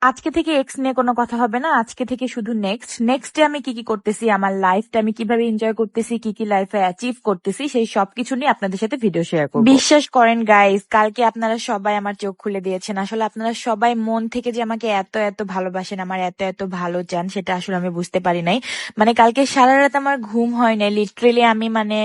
আজকে থেকে এক্স নিয়ে কোনো কথা হবে না, আজকে থেকে শুধু নেক্সট। নেক্সটে আমি কি কি করতেছি, আমার লাইফটা আমি কিভাবে এনজয় করতেছি, কি কি লাইফে অ্যাচিভ করতেছি, সেই সবকিছু নিয়ে আপনাদের সাথে ভিডিও শেয়ার করব। বিশ্বাস করেন গাইস, কালকে আপনারা সবাই আমার চোখ খুলে দিয়েছেন। আসলে আপনারা সবাই মন থেকে যে আমাকে এত এত ভালোবাসেন, আমার এত এত ভালো চান, সেটা আসলে আমি বুঝতে পারি নাই। মানে কালকে সারা রাত আমার ঘুম হয় নাই, লিটারেলি আমি মানে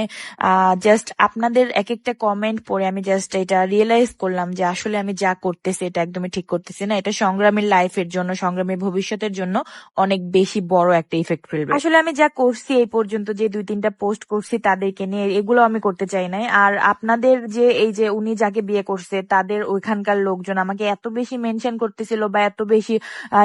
জাস্ট আপনাদের এক একটা কমেন্ট পড়ে আমি জাস্ট এটা রিয়েলাইজ করলাম যে আসলে আমি যা করতেছি এটা একদমই ঠিক করতেছি না। এটা সংগ্রামীর লাইফের জন্য, সংগ্রামীর ভবিষ্যতের জন্য অনেক বেশি বড় একটা ইফেক্ট ফেলবে। আসলে আমি যা করছি এই পর্যন্ত, যে 2-3টা পোস্ট করছি তাদেরকে নিয়ে, এগুলো আমি করতে চাই নাই। আর আপনাদের যে এই যে উনি যাকে বিয়ে করছে তাদের ওইখানকার লোকজন আমাকে এত বেশি মেনশন করতেছিল বা এত বেশি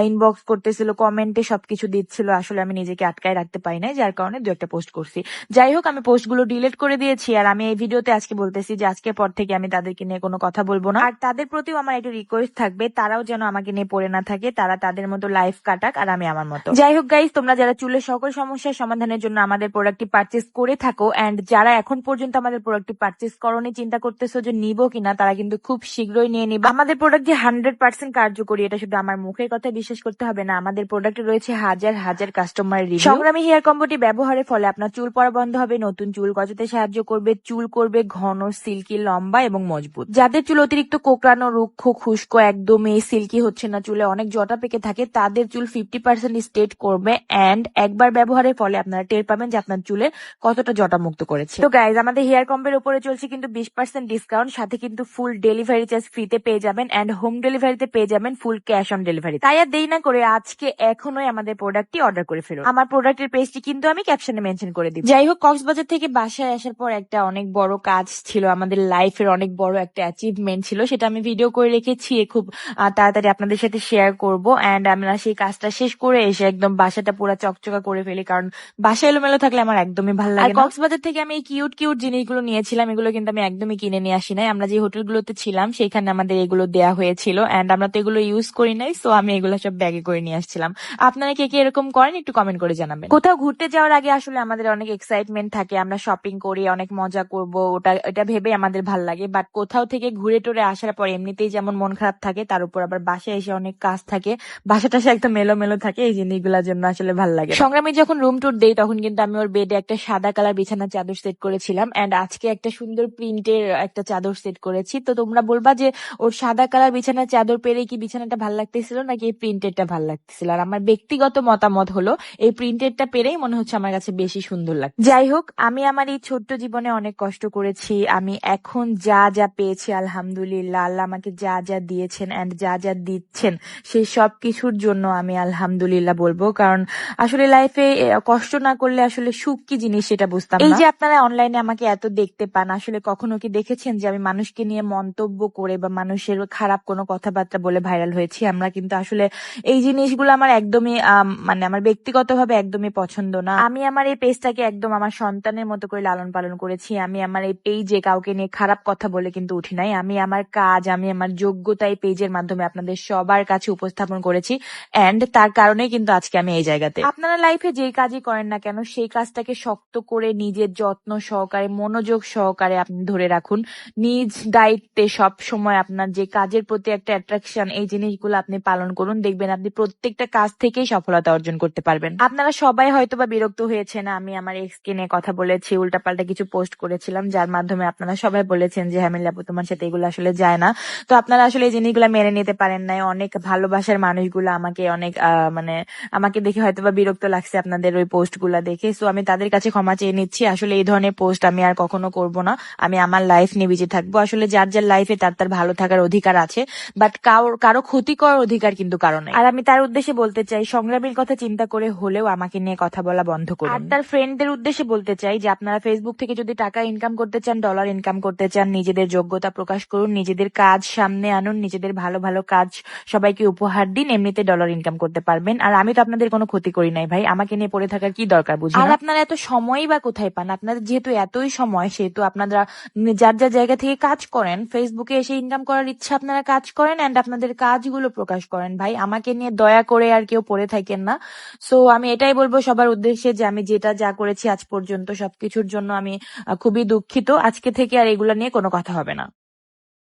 ইনবক্স করতেছিল, কমেন্টে সবকিছু দিচ্ছিল, আসলে আমি নিজেকে আটকায় রাখতে পারি নাই, যার কারণে 2-একটা পোস্ট করছি। যাই হোক, আমি পোস্টগুলো ডিলিট করে দিয়েছি। আর আমি এই ভিডিওতে আজকে বলতেছি যে আজকের পর থেকে আমি তাদেরকে নিয়ে কোনো কথা বলবো না। আর তাদের প্রতিও আমার একটা রিকোয়েস্ট থাকবে, তারাও যেন আমাকে নিয়ে পড়ে না থাকে, তারা তাদের মতো লাইফ কাটাক আর আমি আমার মতো। যাই হোক গাইস, তোমরা যারা চুলের সকল সমস্যার সমাধানের জন্য আমাদের প্রোডাক্টটি পারচেস করে থাকো, এন্ড যারা এখন পর্যন্ত আমাদের প্রোডাক্টটি পারচেস করোনি, চিন্তা করতেছো যে নিবো কিনা, তারা কিন্তু খুব শীঘ্রই নিয়ে নিবা। আমাদের প্রোডাক্ট যে 100% কার্যকরী, এটা শুধু আমার মুখের কথা বিশ্বাস করতে হবে না, আমাদের প্রোডাক্টে রয়েছে হাজার হাজার কাস্টমার রিভিউ। সংগ্রামী হেয়ার কম্বোটি ব্যবহারের ফলে আপনার চুল পড়া বন্ধ হবে, নতুন চুল গজাতে সাহায্য করবে, চুল করবে ঘন, সিল্কি, লম্বা এবং মজবুত। যাদের চুল অতিরিক্ত কোঁকড়ানো, রুক্ষ, খুশকো, একদমই সিল্কি হচ্ছে না, চুলে অনেক জটা পেকে থাকে, তাদের চুল 50% স্ট্রেট করবে। এন্ড একবার ব্যবহারের ফলে আপনারা টের পাবেন যে আপনার চুলে কতটা জটা মুক্ত করেছে। তো গাইজ, আমাদের হেয়ার কম্বের উপরে চলছে কিন্তু 20% ডিসকাউন্ট, সাথে কিন্তু ফুল ডেলিভারি চার্জ ফ্রিতে পেয়ে যাবেন, এন্ড হোম ডেলিভারিতে পেয়ে যাবেন ফুল ক্যাশ অন ডেলিভারি। তাই আর দেরি না করে আজকে এখনই আমাদের প্রোডাক্টটি অর্ডার করে ফেলুন। আমার প্রোডাক্টের পেজটি কিন্তু আমি ক্যাপশনে মেনশন করে দিব। যাই হোক, কক্সবাজার থেকে বাসায় আসার পর একটা অনেক বড় কাজ ছিল, আমাদের লাইফের অনেক বড় একটা অ্যাচিভমেন্ট ছিল, সেটা আমি ভিডিও করে রেখেছি, খুব তাড়াতাড়ি আপনাদের সাথে শেয়ার করব। এন্ড আমরা সেই কাজটা শেষ করে এসে একদম বাসাটা পুরো চকচকা করে ফেলি, কারণ বাসা এলোমেলো থাকলে আমার একদমই ভালো লাগে না। কক্সবাজার থেকে আমি এই কিউট কিউট জিনিসগুলো নিয়েছিলাম, এগুলো কিন্তু আমি একদমই কিনে নিয়ে আসি নাই, আমরা যে হোটেলগুলোতে ছিলাম সেখানে আমাদের এগুলো দেয়া হয়েছিল, এন্ড আমরা তো এগুলো ইউজ করি নাই, সো আমি এগুলো সব ব্যাগে করে নিয়ে আসছিলাম। আপনারা কে কে এরকম করেন একটু কমেন্ট করে জানাবেন। কোথাও ঘুরতে যাওয়ার আগে আসলে আমাদের অনেক এক্সাইটমেন্ট থাকে, আমরা শপিং করি, অনেক মজা করব, এটা ভেবে আমাদের ভাল লাগে। বাট কোথাও থেকে ঘুরে টুরে আসার পর এমনিতেই যেমন মন খারাপ থাকে, তার উপর আবার বাসায় এসে অনেক কাজ থাকে, বাসাটা একদম মেলো থাকে, এই জিনিসগুলোর জন্য আসলে ভাল লাগে। সংগ্রামী যখন রুম টুর দেই তখন কিন্তু আমি ওর বেডে একটা সাদা কালার বিছানার চাদর সেট করেছিলাম, এন্ড আজকে একটা সুন্দর প্রিন্টের একটা চাদর সেট করেছি। তো তোমরা বলবা যে ওর সাদা কালার বিছানার চাদর পেরে কি বিছানাটা ভাল লাগতেছিল নাকি এই প্রিন্টেডটা ভাল লাগতেছিল? আর আমার ব্যক্তিগত মতামত হলো এই প্রিন্টেডটা পেরেই মনে হচ্ছে আমার কাছে বেশি সুন্দর লাগে। যাই হোক, আমি আমার এই ছোট্ট জীবনে অনেক কষ্ট করেছি, আমি এখন যা যা পেয়েছি আলহামদুলিল্লাহ, আল্লাহ আমাকে যা যা দিয়েছেন এন্ড যা যা দিচ্ছেন সেই সব কিছুর জন্য আমি আলহামদুলিল্লাহ বলবো। কারণ আসলে লাইফে কষ্ট না করলে আসলে সুখ কি জিনিস সেটা বুঝতাম না। এই যে আপনারা অনলাইনে আমাকে এত দেখতে পান, আসলে কখনো কি দেখেছেন যে আমি মানুষকে নিয়ে মন্তব্য করে বা মানুষের খারাপ কোনো কথাবার্তা বলে ভাইরাল হয়েছি? আমরা কিন্তু আসলে এই জিনিসগুলো আমার একদমই মানে আমার ব্যক্তিগতভাবে একদমই পছন্দ না। আমি আমার এই পেজটাকে একদম আমার সন্তানের মতো করে লালন পালন করেছি। আমি আমার এই পেজে কাউকে নিয়ে খারাপ কথা বলে কিন্তু উঠি নাই। আমি আমার কাজ, আমি আমার যোগ্যতা এই পেজের মাধ্যমে আপনাদের সবার কাছে উপস্থাপন করেছি, এন্ড তার কারণেই কিন্তু আজকে আমি এই জায়গাতে। আপনারা লাইফে যেই কাজই করেন না কেন, সেই কাজটাকে শক্ত করে নিজের যত্ন সহকারে, মনোযোগ সহকারে আপনি ধরে রাখুন, নিজ দায়িত্বে সব সময় আপনার যে কাজের প্রতি একটা অ্যাট্রাকশন, এই জিনিসগুলো আপনি পালন করুন, দেখবেন আপনি প্রত্যেকটা কাজ থেকেই সফলতা অর্জন করতে পারবেন। আপনারা সবাই হয়তো বা বিরক্ত হয়েছেন, আমি আমার এক্সকে নিয়ে কথা বলেছি, উল্টাপাল্টা কিছু পোস্ট করেছিলাম, যার মাধ্যমে আপনারা সবাই বলেছেন যে হ্যাঁ মিল্লাপু, তোমার সাথে এগুলো আসলে যায় না। তো আপনারা আসলে এই জিনিসগুলো মেনে নিতে পারেন নাই। অনেক ভালোবাসার মানুষগুলো আমাকে অনেক মানে আমাকে দেখে হয়তো বা বিরক্ত লাগছে আপনাদের ওই পোস্ট গুলা দেখে, সো আমি তাদের কাছে ক্ষমা চেয়ে নিচ্ছি। আসলে এই ধরনের পোস্ট আমি আর কখনো করব না, আমি আমার লাইফ নিয়ে বেঁচে থাকবো। আসলে যার যার লাইফে তার তার ভালো থাকার অধিকার আছে, বাট কারো ক্ষতি করার অধিকার কিন্তু কারো নেই। আর আমি তার উদ্দেশ্যে বলতে চাই, সংগ্রামীর কথা চিন্তা করে হলেও আমাকে নিয়ে কথা বলা বন্ধ করুন। আর তার ফ্রেন্ডদের উদ্দেশ্যে বলতে চাই যে আপনারা ফেসবুক থেকে যদি টাকা ইনকাম করতে চান, ডলার ইনকাম করতে চান, নিজেদের যোগ্যতা প্রকাশ করুন, নিজেদের কাজ সামনে আনুন, নিজেদের ভালো ভালো কাজ সবাইকে উপহার দিন, এমনিতে ডলার ইনকাম করতে পারবেন। আর আমি তো আপনাদের কোনো ক্ষতি করি নাই ভাই, আমাকে নিয়ে পড়ে থাকার কি দরকার বুঝি না। আর আপনারা এত সময়ই বা কোথায় পান? আপনাদের যেহেতু এতই সময়, সেহেতু আপনারা যার যার জায়গা থেকে কাজ করেন, ফেসবুকে এসে ইনকাম করার ইচ্ছা আপনারা কাজ করেন, এন্ড আপনাদের কাজগুলো প্রকাশ করেন। ভাই আমাকে নিয়ে দয়া করে আর কেউ পড়ে থাকেন না। সো আমি এটাই বলবো সবার উদ্দেশ্যে যে আমি যেটা যা করেছি আজ পর্যন্ত সবকিছুর জন্য আমি খুবই দুঃখিত। আজকে থেকে আর এগুলা নিয়ে কোনো কথা হবে না।